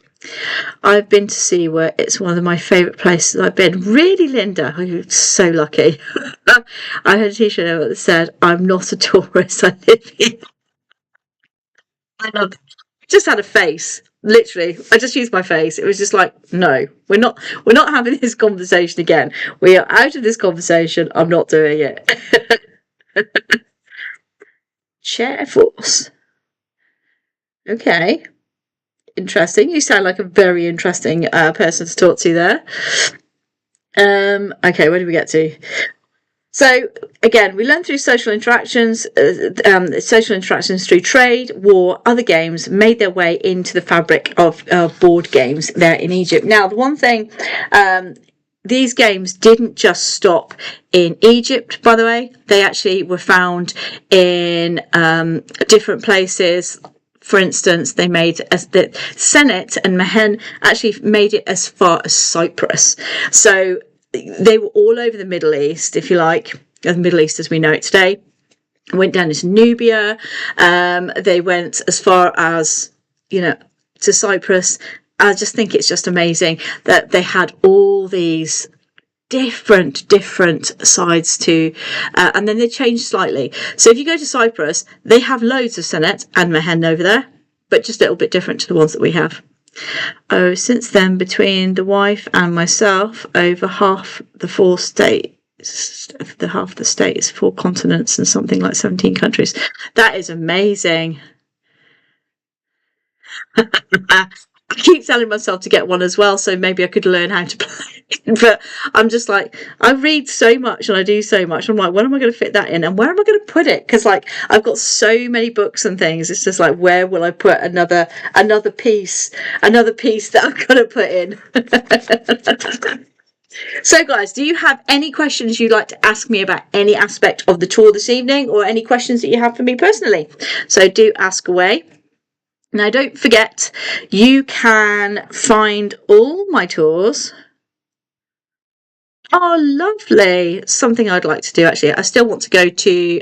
I've been to Siwa. It's one of my favourite places I've been. Really, Linda? Oh, you're so lucky. I had a t-shirt that said, I'm not a tourist, I live here. I love it. Just had a face. Literally, I just used my face. It was just like, no, we're not having this conversation again. We are out of this conversation. I'm not doing it. Chair force. Okay. Interesting. You sound like a very interesting person to talk to there. Okay, where did we get to? So again, we learned through social interactions through trade, war, other games made their way into the fabric of board games there in Egypt. Now, the one thing, these games didn't just stop in Egypt, by the way. They actually were found in different places. For instance, they made the Senet and Mehen actually made it as far as Cyprus. So they were all over the Middle East, if you like, the Middle East as we know it today. Went down into Nubia. They went as far as, to Cyprus. I just think it's just amazing that they had all these different sides to, and then they changed slightly. So if you go to Cyprus, they have loads of Senet and Mehen over there, but just a little bit different to the ones that we have. Oh, since then, between the wife and myself, over half the states, 4 continents, and something like 17 countries. That is amazing. I keep telling myself to get one as well, so maybe I could learn how to play. But I'm just like, I read so much and I do so much. I'm like, when am I going to fit that in, and where am I going to put it? Because like I've got so many books and things. It's just like, where will I put another piece that I've got to put in? So guys, do you have any questions you'd like to ask me about any aspect of the tour this evening, or any questions that you have for me personally? So do ask away. Now, don't forget, you can find all my tours. Oh, lovely. Something I'd like to do, actually. I still want to go to,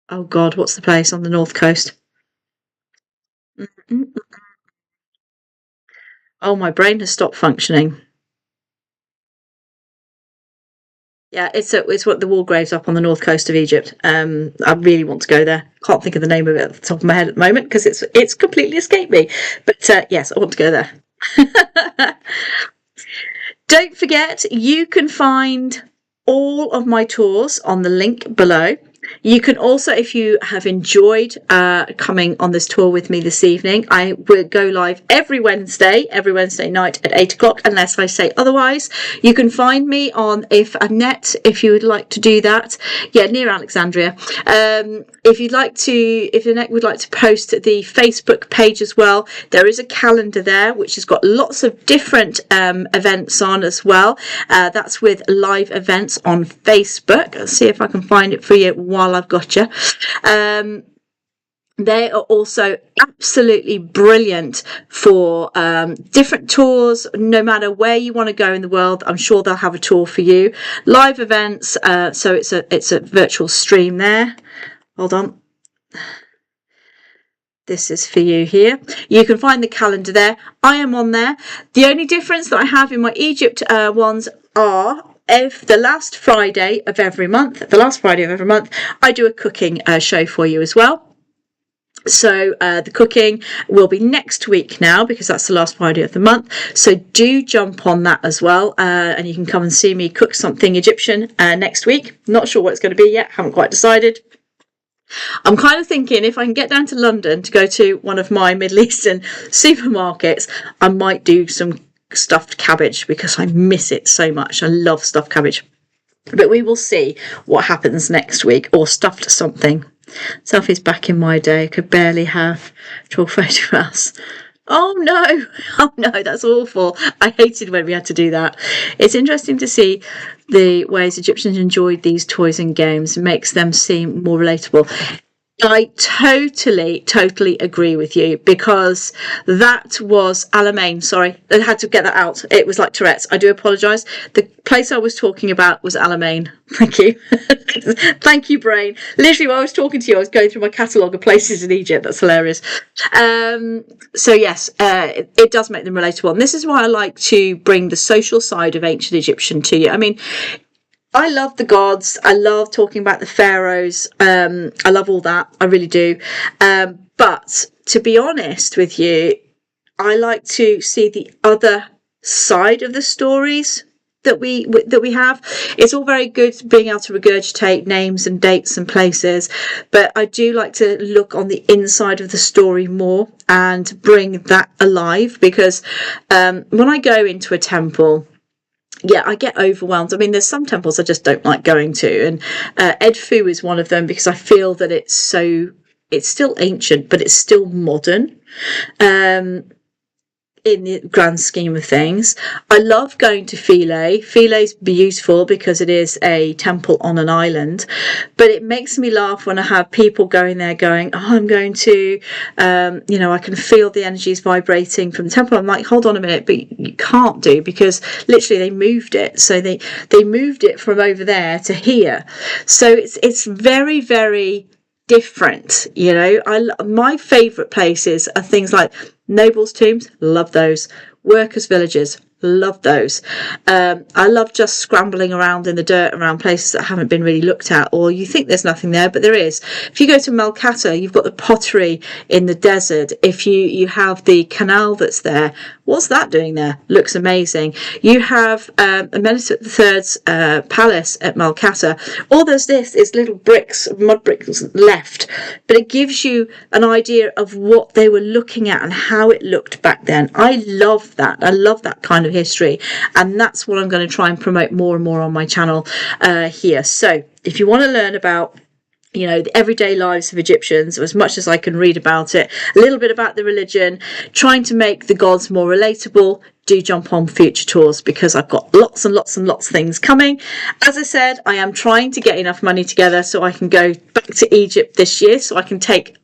oh God, what's the place on the North Coast? Oh, my brain has stopped functioning. Yeah, it's what the wall graves up on the north coast of Egypt. I really want to go there. Can't think of the name of it at the top of my head at the moment because it's completely escaped me. But yes, I want to go there. Don't forget, you can find all of my tours on the link below. You can also, if you have enjoyed coming on this tour with me this evening, I will go live every Wednesday night at 8 o'clock, unless I say otherwise. You can find me on Net if you would like to do that. Yeah, near Alexandria. If Annette would like to post the Facebook page as well, there is a calendar there which has got lots of different events on as well. That's with live events on Facebook. Let's see if I can find it for you while I've got you. They are also absolutely brilliant for different tours. No matter where you want to go in the world, I'm sure they'll have a tour for you. Live events, so it's a virtual stream there. Hold on. This is for you here. You can find the calendar there. I am on there. The only difference that I have in my Egypt ones are if the last Friday of every month, I do a cooking show for you as well. So the cooking will be next week now because that's the last Friday of the month. So do jump on that as well, and you can come and see me cook something Egyptian next week. Not sure what it's going to be yet. Haven't quite decided. I'm kind of thinking if I can get down to London to go to one of my Middle Eastern supermarkets, I might do some stuffed cabbage because I miss it so much. I love stuffed cabbage. But we will see what happens next week, or stuffed something. Selfies back in my day, could barely have 12 photographs. Oh no, that's awful. I hated when we had to do that. It's interesting to see the ways Egyptians enjoyed these toys and games. It makes them seem more relatable. I totally agree with you, because that was Alamein. Sorry, I had to get that out. It was like Tourette's. I do apologise. The place I was talking about was Alamein. Thank you. Thank you, brain. Literally, while I was talking to you, I was going through my catalogue of places in Egypt. That's hilarious. So yes, it does make them relatable. And this is why I like to bring the social side of ancient Egyptian to you. I mean, I love the gods. I love talking about the pharaohs. I love all that. I really do. But to be honest with you, I like to see the other side of the stories that we have. It's all very good being able to regurgitate names and dates and places, but I do like to look on the inside of the story more and bring that alive, because when I go into a temple, yeah, I get overwhelmed. I mean, there's some temples I just don't like going to, and Edfu is one of them, because I feel that it's still ancient, but it's still modern. In the grand scheme of things. I love going to Philae. Philae's beautiful because it is a temple on an island, but it makes me laugh when I have people going there going, oh, I'm going to, I can feel the energies vibrating from the temple. I'm like, hold on a minute, but you can't do, because literally they moved it. So they moved it from over there to here. So it's very, very different. My favourite places are things like nobles' tombs, love those. Workers' villages, love those. I love just scrambling around in the dirt around places that haven't been really looked at, or you think there's nothing there, but there is. If you go to Melkata, you've got the pottery in the desert. If you have the canal that's there, what's that doing there? Looks amazing. You have Amenhotep III's palace at Melkata. All there's this is little bricks, mud bricks left, but it gives you an idea of what they were looking at and how it looked back then. I love that. I love that kind of history, and that's what I'm going to try and promote more and more on my channel here. So if you want to learn about the everyday lives of Egyptians, as much as I can read about it, a little bit about the religion, trying to make the gods more relatable, do jump on future tours, because I've got lots and lots and lots of things coming. As I said, I am trying to get enough money together so I can go back to Egypt this year, so I can take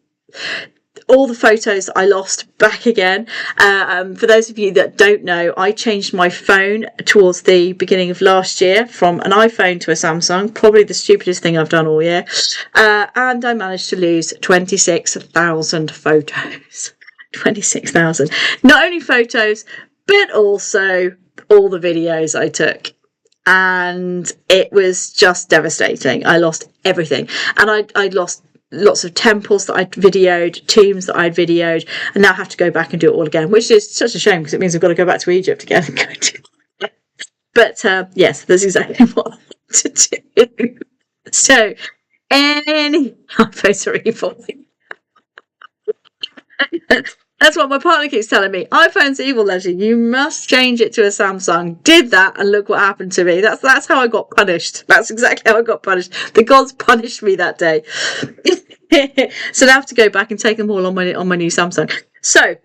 all the photos that I lost back again. For those of you that don't know, I changed my phone towards the beginning of last year from an iPhone to a Samsung, probably the stupidest thing I've done all year, and I managed to lose 26,000 photos. 26,000. Not only photos, but also all the videos I took. And it was just devastating. I lost everything. And I lost lots of temples that I'd videoed, tombs that I'd videoed, and now have to go back and do it all again, which is such a shame because it means I've got to go back to Egypt again and go to it. But yes, that's exactly what I want to do. So, photo evil. That's what my partner keeps telling me. iPhone's evil, Leslie. You must change it to a Samsung. Did that, and look what happened to me. That's how I got punished. That's exactly how I got punished. The gods punished me that day. So I have to go back and take them all on my new Samsung. So,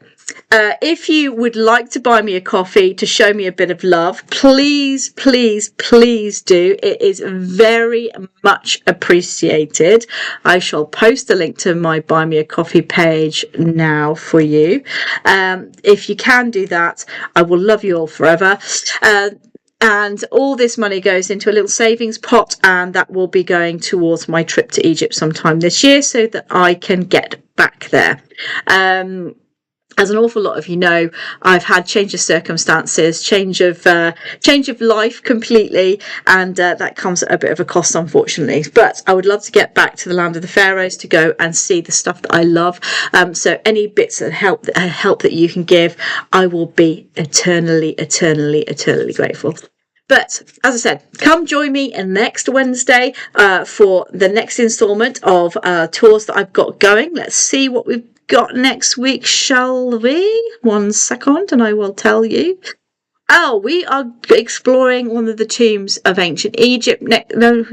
if you would like to buy me a coffee to show me a bit of love, please, please, please do. It is very much appreciated. I shall post a link to my Buy Me a Coffee page now for you. If you can do that, I will love you all forever. And all this money goes into a little savings pot, and that will be going towards my trip to Egypt sometime this year so that I can get back there. As an awful lot of you know, I've had change of circumstances, change of life completely, and that comes at a bit of a cost, unfortunately. But I would love to get back to the land of the pharaohs to go and see the stuff that I love. So any bits of help that you can give, I will be eternally, eternally, eternally grateful. But as I said, come join me next Wednesday for the next instalment of tours that I've got going. Let's see what we've got next week, shall we? 1 second, and I will tell you. Oh, we are exploring one of the tombs of ancient Egypt.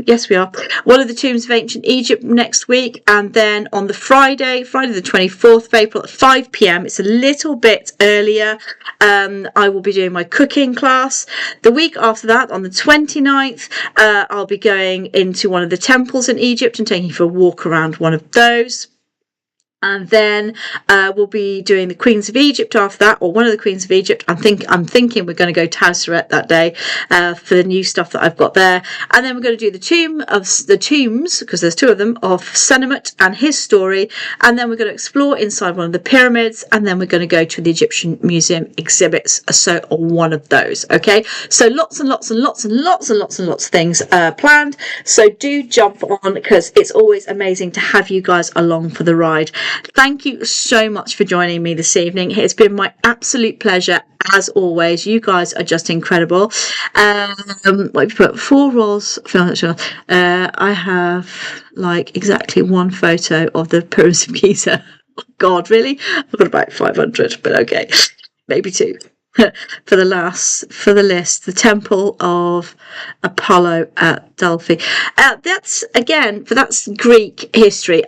Yes, we are. One of the tombs of ancient Egypt next week. And then on the Friday the 24th of April at 5 p.m. It's a little bit earlier. I will be doing my cooking class. The week after that, on the 29th, I'll be going into one of the temples in Egypt and taking you for a walk around one of those. And then we'll be doing the Queens of Egypt after that, or one of the Queens of Egypt. I'm thinking we're going to go Tazeret that day for the new stuff that I've got there. And then we're going to do the tombs, because there's 2 of them, of Sennamet and his story. And then we're going to explore inside one of the pyramids. And then we're going to go to the Egyptian Museum exhibits. So one of those. Okay. So lots and lots and lots and lots and lots and lots of things planned. So do jump on, because it's always amazing to have you guys along for the ride. Thank you so much for joining me this evening. It's been my absolute pleasure, as always. You guys are just incredible. What have you put? 4 rolls. I have like exactly 1 photo of the Pyramids of Giza. Oh God, really? I've got about 500, but okay, maybe 2. For the list, the Temple of Apollo at Delphi. That's Greek history.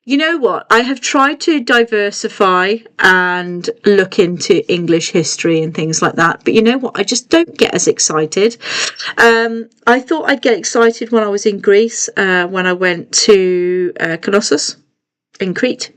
You know what? I have tried to diversify and look into English history and things like that. But you know what? I just don't get as excited. I thought I'd get excited when I was in Greece, when I went to Knossos in Crete,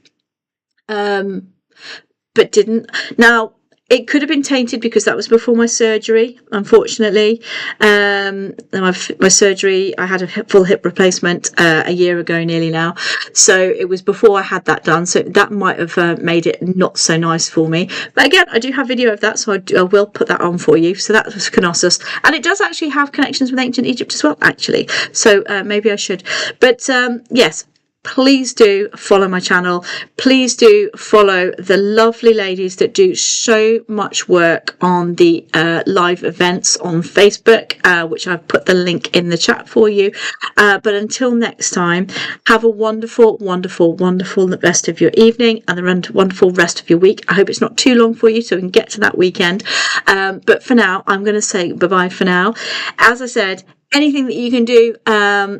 but didn't. Now, it could have been tainted because that was before my surgery, unfortunately. My surgery, I had a full hip replacement a year ago nearly now. So it was before I had that done. So that might have made it not so nice for me. But again, I do have video of that, so I will put that on for you. So that was Knossos. And it does actually have connections with ancient Egypt as well, actually. So maybe I should. But yes. Please do follow my channel. Please do follow the lovely ladies that do so much work on the live events on Facebook, which I've put the link in the chat for you. But until next time, have a wonderful, wonderful, wonderful rest of your evening and the wonderful rest of your week. I hope it's not too long for you so we can get to that weekend. But for now, I'm going to say bye-bye for now. As I said, anything that you can do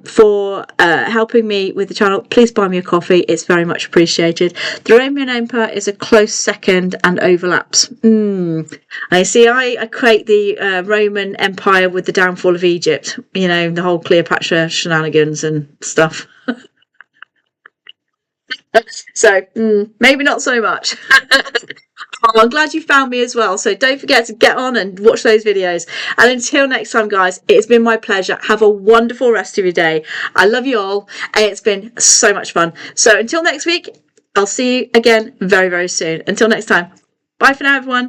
for helping me with the channel, please buy me a coffee. It's very much appreciated. The Roman Empire is a close second and overlaps. I see. I equate the Roman Empire with the downfall of Egypt. You know, the whole Cleopatra shenanigans and stuff. So maybe not so much. Oh, I'm glad you found me as well. So don't forget to get on and watch those videos. And until next time, guys, it's been my pleasure. Have a wonderful rest of your day. I love you all. And it's been so much fun. So until next week, I'll see you again very, very soon. Until next time. Bye for now, everyone.